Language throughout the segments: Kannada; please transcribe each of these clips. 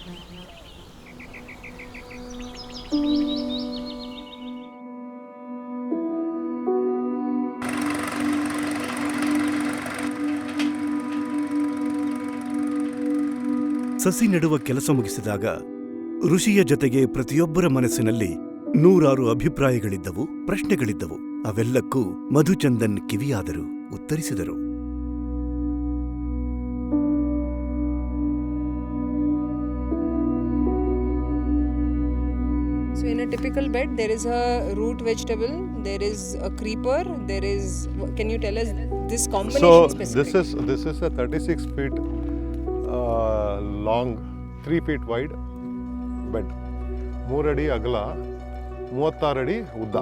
ಸಸಿ ನೆಡುವ ಕೆಲಸ ಮುಗಿಸಿದಾಗ ಋಷಿಯ ಜೊತೆಗೆ ಪ್ರತಿಯೊಬ್ಬರ ಮನಸ್ಸಿನಲ್ಲಿ ನೂರಾರು ಅಭಿಪ್ರಾಯಗಳಿದ್ದವು, ಪ್ರಶ್ನೆಗಳಿದ್ದವು. ಅವೆಲ್ಲಕ್ಕೂ ಮಧುಚಂದನ್ ಕಿವಿಯಾದರು, ಉತ್ತರಿಸಿದರು. So in a typical bed, there is a root vegetable, there is a creeper, there is. Can you tell us this combination specifically? So this is a 36 feet long, 3 feet wide bed. 3 ಅಡಿ ಅಗಲ, 36 ಅಡಿ ಉದ್ದ.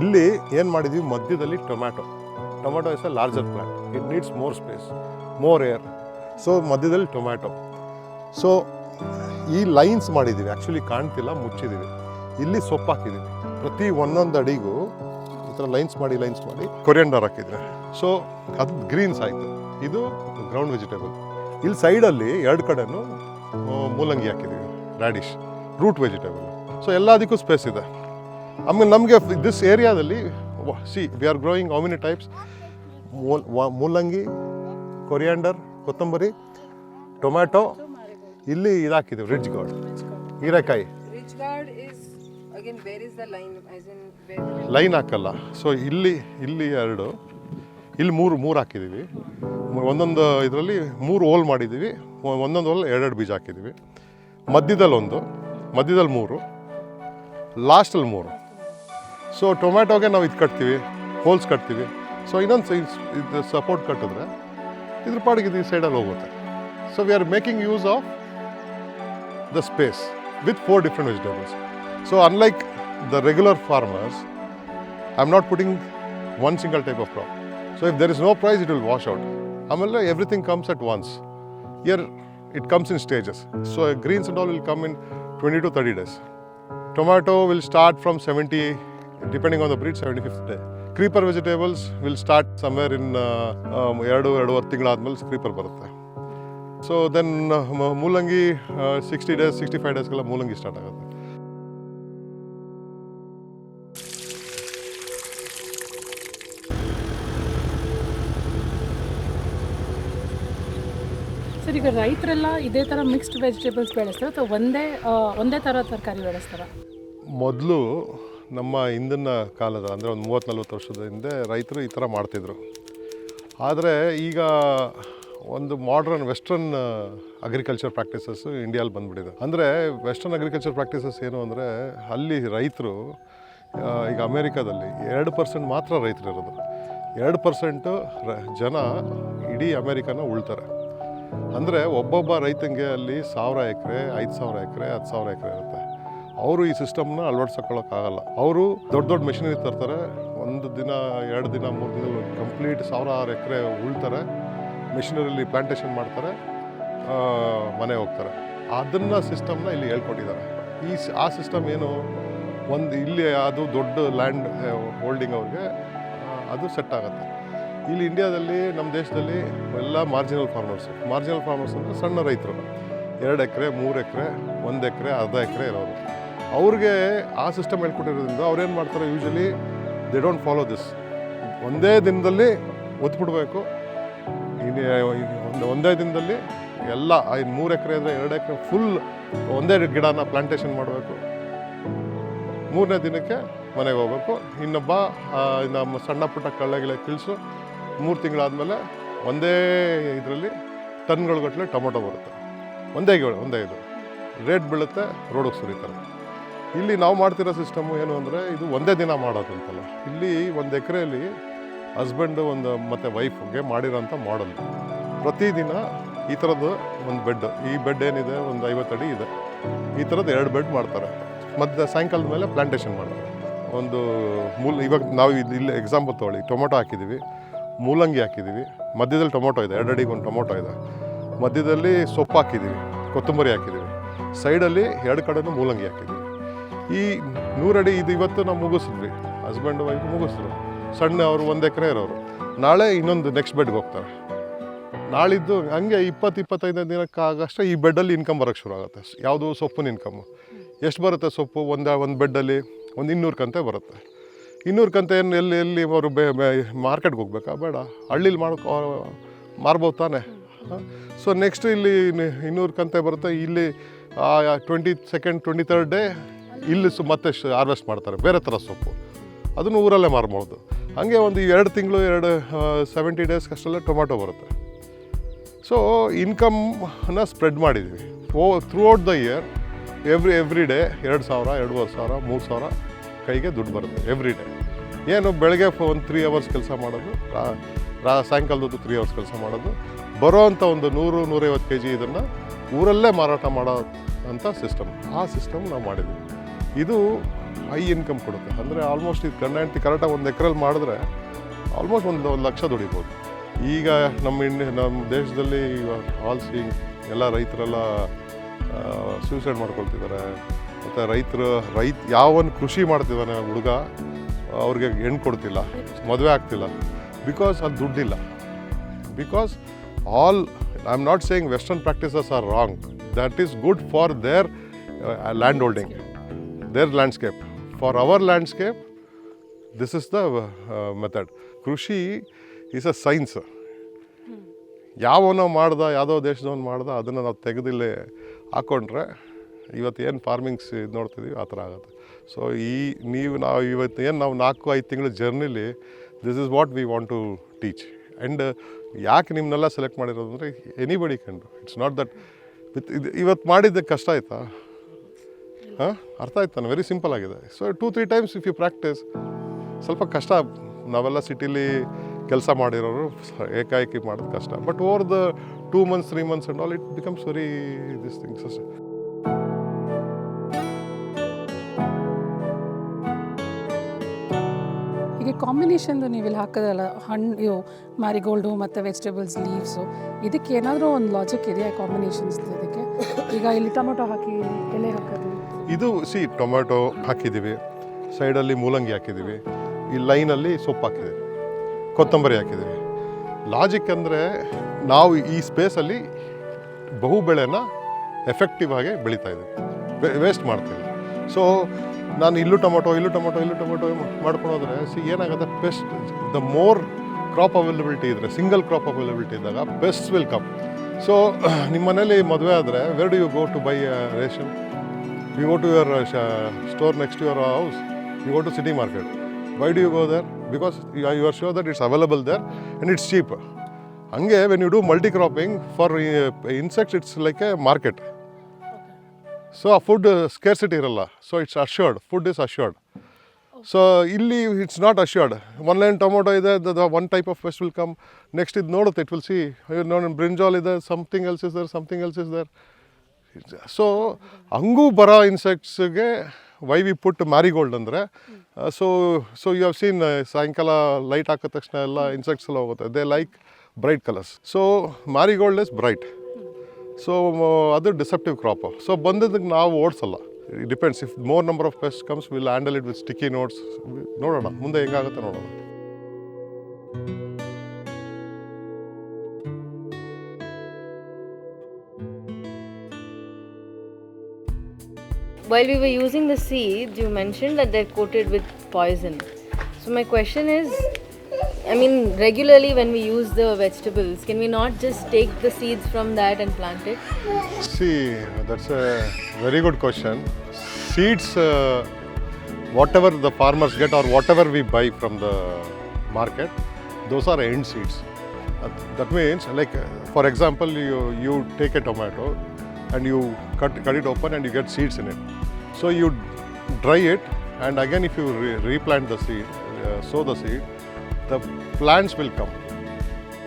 ಇಲ್ಲಿ ಏನು ಮಾಡಿದ್ವಿ, ಮಧ್ಯದಲ್ಲಿ tomato is a larger plant. It needs more space, more air. So ಮಧ್ಯದಲ್ಲಿ ಟೊಮ್ಯಾಟೊ. ಸೊ ಈ ಲೈನ್ಸ್ ಮಾಡಿದ್ದೀವಿ, ಆ್ಯಕ್ಚುಲಿ ಕಾಣ್ತಿಲ್ಲ, ಮುಚ್ಚಿದ್ದೀವಿ. ಇಲ್ಲಿ ಸೊಪ್ಪು ಹಾಕಿದ್ದೀವಿ. ಪ್ರತಿ ಒಂದೊಂದು ಅಡಿಗೂ ಈ ಥರ ಲೈನ್ಸ್ ಮಾಡಿ ಕೊರಿಯಂಡರ್ ಹಾಕಿದ್ದೀವಿ. ಸೊ ಅದು ಗ್ರೀನ್ಸ್ ಆಯಿತು. ಇದು ಗ್ರೌಂಡ್ ವೆಜಿಟೇಬಲ್. ಇಲ್ಲಿ ಸೈಡಲ್ಲಿ 2 ಕಡೆನೂ ಮೂಲಂಗಿ ಹಾಕಿದ್ದೀವಿ, ರ್ಯಾಡಿಶ್, ರೂಟ್ ವೆಜಿಟೇಬಲ್. ಸೊ ಎಲ್ಲದಕ್ಕೂ ಸ್ಪೇಸ್ ಇದೆ. ಆಮೇಲೆ ನಮಗೆ ದಿಸ್ ಏರಿಯಾದಲ್ಲಿ we are growing how many types, ಮೂಲಂಗಿ, ಕೊರಿಯಾಂಡರ್, ಕೊತ್ತಂಬರಿ, ಟೊಮ್ಯಾಟೊ. ಇಲ್ಲಿ ಇದಾಕಿದ್ದೀವಿ ರಿಚ್ ಗಾರ್ಡ್, ಹೀರೆಕಾಯಿ. ಲೈನ್ ಹಾಕಲ್ಲ. ಸೊ ಇಲ್ಲಿ 2, ಇಲ್ಲಿ 3 ಹಾಕಿದ್ದೀವಿ. ಒಂದೊಂದು ಇದರಲ್ಲಿ 3 ಹೋಲ್ ಮಾಡಿದ್ದೀವಿ. ಒಂದೊಂದು ಹೋಲ್ 2 ಬೀಜ ಹಾಕಿದ್ದೀವಿ. ಮಧ್ಯದಲ್ಲಿ 3, ಲಾಸ್ಟಲ್ಲಿ 3. ಸೊ ಟೊಮ್ಯಾಟೊಗೆ ನಾವು ಇದು ಕಟ್ತೀವಿ, ಹೋಲ್ಸ್ ಕಟ್ತೀವಿ. ಸೊ ಇನ್ನೊಂದು ಇದು ಸಪೋರ್ಟ್ ಕಟ್ಟಿದ್ರೆ ಇದ್ರ ಪಾಡಿಗೆ ಈ ಸೈಡಲ್ಲಿ ಹೋಗುತ್ತೆ. So we are making use of the space with 4 different vegetables. So unlike the regular farmers, I'm not putting one single type of crop. So if there is no price, it will wash out. Amala everything comes at once. Here it comes in stages. So greens and all will come in 20 to 30 days. Tomato will start from 70, depending on the breed, 75th day. Creeper vegetables will start somewhere in 2 ತಿಂಗಳಾದ್ಮೇಲೆ creeper ಬರುತ್ತೆ. ಸೊ ದೆನ್ ಮೂಲಂಗಿ 60 days, 65 ಡೇಸ್ಗೆಲ್ಲ ಮೂಲಂಗಿ ಸ್ಟಾರ್ಟ್ ಆಗುತ್ತೆ. ಸರ್, ಈಗ ರೈತರೆಲ್ಲ ಇದೇ ಥರ ಮಿಕ್ಸ್ಡ್ ವೆಜಿಟೇಬಲ್ಸ್ ಬೆಳೆಸ್ತಾರೆ ಅಥವಾ ಒಂದೇ ಥರ ತರಕಾರಿ ಬೆಳೆಸ್ತಾರೆ? ಮೊದಲು ನಮ್ಮ ಹಿಂದಿನ ಕಾಲದ, ಅಂದರೆ ಒಂದು 30-40 ವರ್ಷದ ಹಿಂದೆ ರೈತರು ಈ ಥರ ಮಾಡ್ತಿದ್ರು. ಆದರೆ ಈಗ ಒಂದು ಮಾಡ್ರನ್ ವೆಸ್ಟರ್ನ್ ಅಗ್ರಿಕಲ್ಚರ್ ಪ್ರಾಕ್ಟೀಸಸ್ ಇಂಡಿಯಾದಲ್ಲಿ ಬಂದುಬಿಟ್ಟಿದೆ. ಅಂದರೆ ವೆಸ್ಟರ್ನ್ ಅಗ್ರಿಕಲ್ಚರ್ ಪ್ರಾಕ್ಟೀಸಸ್ ಏನು ಅಂದರೆ, ಅಲ್ಲಿ ರೈತರು ಈಗ ಅಮೇರಿಕಾದಲ್ಲಿ 2% ಮಾತ್ರ ರೈತರಿರೋದು. 2% ಜನ ಇಡೀ ಅಮೇರಿಕಾನ ಉಳ್ತಾರೆ. ಅಂದರೆ ಒಬ್ಬೊಬ್ಬ ರೈತನಿಗೆ ಅಲ್ಲಿ 1000 ಎಕರೆ, 5000 ಎಕರೆ, 10,000 ಎಕರೆ ಇರುತ್ತೆ. ಅವರು ಈ ಸಿಸ್ಟಮ್ನ ಅಳವಡಿಸ್ಕೊಳ್ಳೋಕ್ಕಾಗಲ್ಲ. ಅವರು ದೊಡ್ಡ ಮೆಷಿನರಿ ತರ್ತಾರೆ. 1 ದಿನ, 2 ದಿನ, 3 ದಿನದಲ್ಲಿ ಕಂಪ್ಲೀಟ್ 1000 ಎಕರೆ ಉಳ್ತಾರೆ. ಮೆಷಿನರಿಲಿ ಪ್ಲಾಂಟೇಷನ್ ಮಾಡ್ತಾರೆ, ಮನೆ ಹೋಗ್ತಾರೆ. ಅದನ್ನು ಸಿಸ್ಟಮ್ನ ಇಲ್ಲಿ ಹೇಳ್ಕೊಟ್ಟಿದ್ದಾರೆ. ಆ ಸಿಸ್ಟಮ್ ಏನು, ಇಲ್ಲಿ ಅದು ದೊಡ್ಡ ಲ್ಯಾಂಡ್ ಹೋಲ್ಡಿಂಗ್ ಅವ್ರಿಗೆ ಅದು ಸೆಟ್ ಆಗುತ್ತೆ. ಇಲ್ಲಿ ಇಂಡಿಯಾದಲ್ಲಿ, ನಮ್ಮ ದೇಶದಲ್ಲಿ ಎಲ್ಲ ಮಾರ್ಜಿನಲ್ ಫಾರ್ಮರ್ಸ್ ಅಂದರೆ ಸಣ್ಣ ರೈತರು, 2 ಎಕರೆ, 3 ಎಕರೆ, 1 ಎಕರೆ, ಅರ್ಧ ಎಕರೆ ಇರೋರು. ಅವ್ರಿಗೆ ಆ ಸಿಸ್ಟಮ್ ಹೇಳ್ಕೊಟ್ಟಿರೋದ್ರಿಂದ ಅವ್ರೇನು ಮಾಡ್ತಾರೆ, usually they don't follow this. ಒಂದೇ ದಿನದಲ್ಲಿ ಒತ್ಬಿಡ್ಬೇಕು. ಒಂದೇ ದಿನದಲ್ಲಿ ಎಲ್ಲ 3 ಎಕರೆ ಅಂದರೆ 2 ಎಕರೆ ಫುಲ್ ಒಂದೇ ಗಿಡನ ಪ್ಲಾಂಟೇಷನ್ ಮಾಡಬೇಕು. 3ನೇ ದಿನಕ್ಕೆ ಮನೆಗೆ ಹೋಗ್ಬೇಕು. ಇನ್ನೊಬ್ಬ ನಮ್ಮ ಸಣ್ಣ ಪುಟ್ಟ ಕಳ್ಳೆಗಳ ಕಿಳಿಸು 3 ತಿಂಗಳಾದಮೇಲೆ ಒಂದೇ ಇದರಲ್ಲಿ ಟನ್ಗಳುಗಟ್ಟಲೆ ಟೊಮೊಟೊ ಬರುತ್ತೆ. ಒಂದೇ ಇದು ರೇಟ್ ಬೀಳುತ್ತೆ, ರೋಡಿಗೆ ಸುರಿತಾರೆ. ಇಲ್ಲಿ ನಾವು ಮಾಡ್ತಿರೋ ಸಿಸ್ಟಮು ಏನು ಅಂದರೆ, ಇದು ಒಂದೇ ದಿನ ಮಾಡೋದು ಅಂತಲ್ಲ. ಇಲ್ಲಿ 1 ಎಕರೆಯಲ್ಲಿ ಹಸ್ಬೆಂಡು ಮತ್ತು ವೈಫ್ಗೆ ಮಾಡಿರೋಂಥ ಮಾಡಲ್. ಪ್ರತಿದಿನ ಈ ಥರದ್ದು ಒಂದು ಬೆಡ್, ಈ ಬೆಡ್ ಏನಿದೆ ಒಂದು 50 ಅಡಿ ಇದೆ, ಈ ಥರದ್ದು 2 ಬೆಡ್ ಮಾಡ್ತಾರೆ. ಮತ್ತು ಸಾಯಂಕಾಲದ ಮೇಲೆ ಪ್ಲಾಂಟೇಷನ್ ಮಾಡ್ತಾರೆ. ಇವಾಗ ನಾವು ಇಲ್ಲಿ ಎಕ್ಸಾಂಪಲ್ ತೊಗೊಳ್ಳಿ, ಟೊಮೊಟೊ ಹಾಕಿದ್ದೀವಿ, ಮೂಲಂಗಿ ಹಾಕಿದ್ದೀವಿ, ಮಧ್ಯದಲ್ಲಿ ಟೊಮೊಟೊ ಇದೆ, 2 ಅಡಿಗೆ 1 ಟೊಮೊಟೊ ಇದೆ, ಮಧ್ಯದಲ್ಲಿ ಸೊಪ್ಪು ಹಾಕಿದ್ದೀವಿ, ಕೊತ್ತಂಬರಿ ಹಾಕಿದ್ದೀವಿ, ಸೈಡಲ್ಲಿ 2 ಕಡೆನೂ ಮೂಲಂಗಿ ಹಾಕಿದ್ದೀವಿ. ಈ 100 ಅಡಿ ಇದು ಇವತ್ತು ನಾವು ಮುಗಿಸಿದ್ವಿ, ಹಸ್ಬೆಂಡ್ ವೈಫ್ ಮುಗಿಸಿದ್ರು. ಸಣ್ಣ ಅವರು 1 ಎಕರೆ ಇರೋರು ನಾಳೆ ಇನ್ನೊಂದು ನೆಕ್ಸ್ಟ್ ಬೆಡ್ಗೆ ಹೋಗ್ತಾರೆ. ನಾಳಿದ್ದು ಹಂಗೆ 20-25 ದಿನಕ್ಕಾಗಷ್ಟೇ ಈ ಬೆಡ್ಡಲ್ಲಿ ಇನ್ಕಮ್ ಬರೋಕ್ಕೆ ಶುರು ಆಗುತ್ತೆ. ಯಾವುದು ಸೊಪ್ಪಿನ ಇನ್ಕಮ್ಮು ಎಷ್ಟು ಬರುತ್ತೆ? ಸೊಪ್ಪು ಒಂದು ಬೆಡ್ಡಲ್ಲಿ ಒಂದು 200 ಕಂತೆ ಬರುತ್ತೆ. 200 ಕಂತೆ ಏನು ಎಲ್ಲಿ ಅವರು ಮಾರ್ಕೆಟ್ಗೆ ಹೋಗ್ಬೇಕಾ? ಬೇಡ, ಹಳ್ಳಿಲಿ ಮಾರ್ಬೋದು ತಾನೆ. ಸೊ ನೆಕ್ಸ್ಟ್ ಇಲ್ಲಿ 200 ಕಂತೆ ಬರುತ್ತೆ. ಇಲ್ಲಿ 22nd 23rd ಡೇ ಇಲ್ಲಿ ಮತ್ತೆ ಹಾರ್ವೆಸ್ಟ್ ಮಾಡ್ತಾರೆ ಬೇರೆ ಥರ ಸೊಪ್ಪು, ಅದನ್ನು ಊರಲ್ಲೇ ಮಾರ್ಬೋದು. ಹಾಗೆ ಒಂದು 2 ತಿಂಗಳು 70 ಡೇಸ್ಗಷ್ಟೆಲ್ಲ ಟೊಮ್ಯಾಟೊ ಬರುತ್ತೆ. ಸೊ ಇನ್ಕಮ್ನ ಸ್ಪ್ರೆಡ್ ಮಾಡಿದ್ವಿ throughout the year. Every day 2,000, 2,500, 3,000 ಕೈಗೆ ದುಡ್ಡು ಬರುತ್ತೆ ಎವ್ರಿ ಡೇ. ಏನು ಬೆಳಗ್ಗೆ ಒಂದು 3 hours ಕೆಲಸ ಮಾಡೋದು, ಸಾಯಂಕಾಲದ್ದು 3 hours ಕೆಲಸ ಮಾಡೋದು, ಬರೋ ಅಂಥ ಒಂದು 100-150 kg ಇದನ್ನು ಊರಲ್ಲೇ ಮಾರಾಟ ಮಾಡೋ ಅಂಥ ಸಿಸ್ಟಮ್. ಆ ಸಿಸ್ಟಮ್ ನಾವು ಮಾಡಿದ್ವಿ. ಇದು ಹೈ ಇನ್ಕಮ್ ಕೊಡುತ್ತೆ. ಅಂದರೆ ಆಲ್ಮೋಸ್ಟ್ ಇದು ಗಂಡ ಹೆಂಡತಿ ಕರೆಕ್ಟಾಗಿ 1 ಎಕರೆಲ್ಲಿ ಮಾಡಿದ್ರೆ ಆಲ್ಮೋಸ್ಟ್ 1 ಲಕ್ಷ ದುಡಿಬೋದು. ಈಗ ನಮ್ಮ ದೇಶದಲ್ಲಿ ಆಲ್ ಸೀಯಿಂಗ್ ಎಲ್ಲ ರೈತರೆಲ್ಲ ಸೂಸೈಡ್ ಮಾಡ್ಕೊಳ್ತಿದ್ದಾರೆ. ಮತ್ತು ಯಾವನು ಕೃಷಿ ಮಾಡ್ತಿದ್ದಾನೆ ಹುಡುಗ, ಅವ್ರಿಗೆ ಹೆಣ್ಣು ಕೊಡ್ತಿಲ್ಲ, ಮದುವೆ ಆಗ್ತಿಲ್ಲ, ಬಿಕಾಸ್ ಅದು ದುಡ್ಡಿಲ್ಲ. Because I am not saying western practices are wrong. That is good for their land holding, their landscape. For our landscape this is the method. Krishi is a science. ಯಾವನೋ ಮಾಡ್ದ, ಯಾವುದೋ ದೇಶದವನು ಮಾಡ್ದ, ಅದನ್ನು ನಾವು ತೆಗೆದಿಲ್ಲೇ ಹಾಕ್ಕೊಂಡ್ರೆ ಇವತ್ತು ಏನು ಫಾರ್ಮಿಂಗ್ಸ್ ಇದು ನೋಡ್ತಿದ್ದೀವಿ ಆ ಥರ ಆಗುತ್ತೆ. ಸೊ ನಾವು ಇವತ್ತು ಏನು ನಾವು 4-5 ತಿಂಗಳ ಜರ್ನಿಲಿ this is what we want to teach. And ಯಾಕೆ ನಿಮ್ಮನ್ನೆಲ್ಲ ಸೆಲೆಕ್ಟ್ ಮಾಡಿರೋದು ಅಂದರೆ anybody can do. It's not that ಇವತ್ತು ಮಾಡಿದ್ದಕ್ಕೆ ಕಷ್ಟ ಆಯಿತಾ? ಹಾಂ, ಅರ್ಥ ಆಯ್ತಾನೆ? ವೆರಿ ಸಿಂಪಲ್ ಆಗಿದೆ. So 2-3 times if you practice. ಸ್ವಲ್ಪ ಕಷ್ಟ, ನಾವೆಲ್ಲ ಸಿಟಿಲಿ ಕೆಲಸ ಮಾಡಿರೋರು ಏಕಾಏಕಿ ಮಾಡೋದು ಕಷ್ಟ. But over the 2 months 3 months and all it becomes very this things ಅಷ್ಟೇ. ಈಗ ಕಾಂಬಿನೇಷನ್ದು ನೀವು ಇಲ್ಲಿ ಹಾಕೋದಲ್ಲ, ಇವು ಮ್ಯಾರಿಗೋಲ್ಡು ಮತ್ತು ವೆಜಿಟೇಬಲ್ಸ್ ಲೀವ್ಸು, ಇದಕ್ಕೆ ಏನಾದರೂ ಒಂದು ಲಾಜಿಕ್ ಇದೆಯಾ ಕಾಂಬಿನೇಷನ್ಸ್ ಇದಕ್ಕೆ? ಈಗ ಇಲ್ಲಿ ಟೊಮೊಟೊ ಹಾಕಿ ಎಲೆ ಹಾಕೋದು, ಇದು ಟೊಮ್ಯಾಟೊ ಹಾಕಿದ್ದೀವಿ, ಸೈಡಲ್ಲಿ ಮೂಲಂಗಿ ಹಾಕಿದ್ದೀವಿ, ಈ ಲೈನಲ್ಲಿ ಸೊಪ್ಪು ಹಾಕಿದ್ದೀವಿ, ಕೊತ್ತಂಬರಿ ಹಾಕಿದ್ದೀವಿ. ಲಾಜಿಕ್ ಅಂದರೆ ನಾವು ಈ ಸ್ಪೇಸಲ್ಲಿ ಬಹುಬೆಳೆನ ಎಫೆಕ್ಟಿವ್ ಆಗಿ ಬೆಳೀತಾ ಇದ್ದೀವಿ, ವೇಸ್ಟ್ ಮಾಡ್ತೀವಿ. ಸೊ ನಾನು ಇಲ್ಲೂ ಟೊಮೊಟೊ ಮಾಡ್ಕೊಳೋದ್ರೆ ಏನಾಗುತ್ತೆ, pest the more crop availability ಇದ್ದರೆ, ಸಿಂಗಲ್ ಕ್ರಾಪ್ ಅವೈಲಬಿಲಿಟಿ ಇದ್ದಾಗ ಪೆಸ್ಟ್ ವಿಲ್ ಕಮ್. ಸೊ ನಿಮ್ಮ ಮನೇಲಿ ಮದುವೆ ಆದರೆ where do you go to buy ration? You go to your store next to your house, you go to city market. Why do you go there? Because you are sure that it's available there and it's cheap. ಹಂಗೆ when you do multi cropping for insects it's like A market. So ಆ ಫುಡ್ ಸ್ಕೇರ್ಸಿಟಿ ಇರಲ್ಲ. So it's assured, food is assured. So ಇಲ್ಲಿ it's not assured. 1 line tomato ಇದೆ, one type of pest will come. Next ಇದು ನೋಡುತ್ತೆ, ಇಟ್ ವಿಲ್ ಸಿ ನೋಡಿ ಬ್ರಿಂಜಾಲ್ ಇದೆ, something else is there. So ಹಂಗೂ ಬರೋ ಇನ್ಸೆಕ್ಟ್ಸ್ಗೆ ವೈ ವಿ ಪುಟ್ ಮ್ಯಾರಿಗೋಲ್ಡ್ ಅಂದರೆ, ಸೊ ಯು ಹ್ಯಾವ್ ಸೀನ್ ಸಾಯಂಕಾಲ ಲೈಟ್ ಹಾಕಿದ ತಕ್ಷಣ ಎಲ್ಲ ಇನ್ಸೆಕ್ಟ್ಸ್ ಎಲ್ಲ ಹೋಗುತ್ತೆ. They like bright colours. So marigold is bright. So ಅದು ಡಿಸೆಪ್ಟಿವ್ ಕ್ರಾಪ್. ಸೊ ಬಂದಿದ್ದಕ್ಕೆ ನಾವು ಓಡಿಸಲ್ಲ. It depends. If more number of pest comes will handle it with sticky notes. ನೋಡೋಣ ಮುಂದೆ ಹೆಂಗಾಗುತ್ತೆ ನೋಡೋಣ. While we were using the seeds, you mentioned that they're coated with poison. So my question is, I mean, regularly when we use the vegetables, can we not just take the seeds from that and plant it? See, that's a very good question. Seeds, whatever the farmers get or whatever we buy from the market, those are end seeds. That means, like, for example, you take a tomato and you cut it open and you get seeds in it. So you dry it, and again if you replant the seed, sow the seed, the plants will come.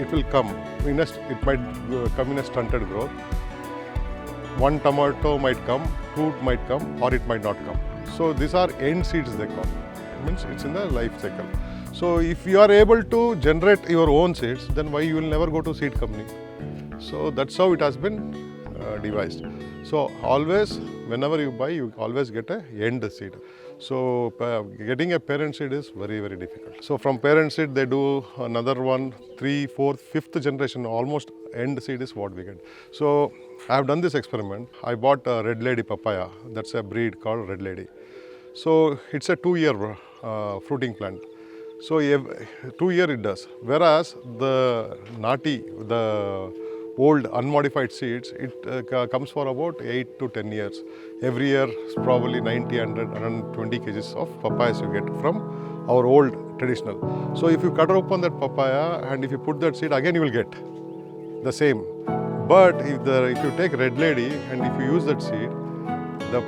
It will come. It might come in a stunted growth. One tomato might come, 2 might come, or it might not come. So these are end seeds they call. It means it's in the life cycle. So if you are able to generate your own seeds, then why you will never go to seed company? So that's how it has been devised. So always, whenever you buy, you always get a end seed. So getting a parent seed is very, very difficult. So from parent seed they do another one, 3, 4, 5th generation, almost end seed is what we get. So I have done this experiment. I bought a Red Lady papaya. That's a breed called Red Lady. So it's a 2-year fruiting plant. So 2 year it does. Whereas the nati, the old unmodified seeds, it comes for about 8 to 10 years. Every year probably 90, 100, 120 kgs of papayas you get from our old traditional. So if you cut open that papaya and if you put that seed, again you will get the same. But if you take Red Lady and if you use that seed, the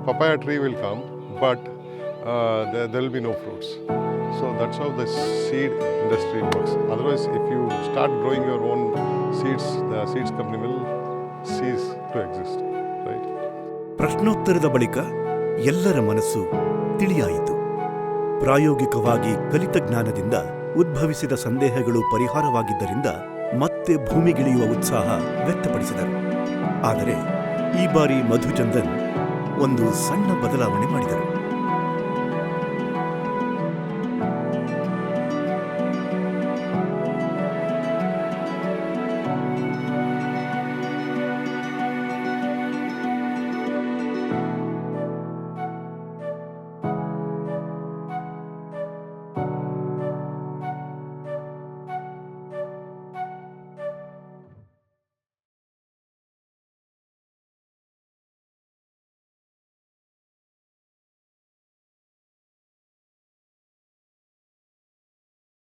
papaya tree will come, but there will be no fruits. So that's how the seed industry works. Otherwise, if you start growing your own seeds, the seeds company will cease to exist, right? ಪ್ರಶ್ನೋತ್ತರದ ಬಳಿಕ ಎಲ್ಲರ ಮನಸ್ಸು ತಿಳಿಯಾಯಿತು. ಪ್ರಾಯೋಗಿಕವಾಗಿ ಕಲಿತ ಜ್ಞಾನದಿಂದ ಉದ್ಭವಿಸಿದ ಸಂದೇಹಗಳು ಪರಿಹಾರವಾಗಿದ್ದರಿಂದ ಮತ್ತೆ ಭೂಮಿಗಿಳಿಯುವ ಉತ್ಸಾಹ ವ್ಯಕ್ತಪಡಿಸಿದರು. ಆದರೆ ಈ ಬಾರಿ ಮಧುಚಂದನ್ ಒಂದು ಸಣ್ಣ ಬದಲಾವಣೆ ಮಾಡಿದರು.